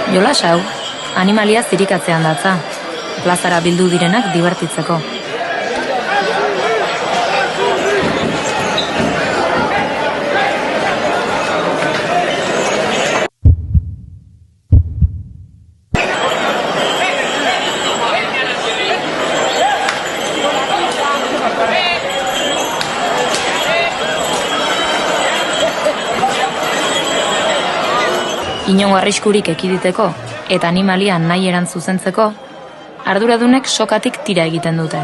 Jolas hau, animalia zirikatzean datza, plazara bildu direnak dibertitzeko. Inongo arriskurik ekiditeko eta animalia nahi eran zuzentzeko, arduradunek sokatik tira egiten dute.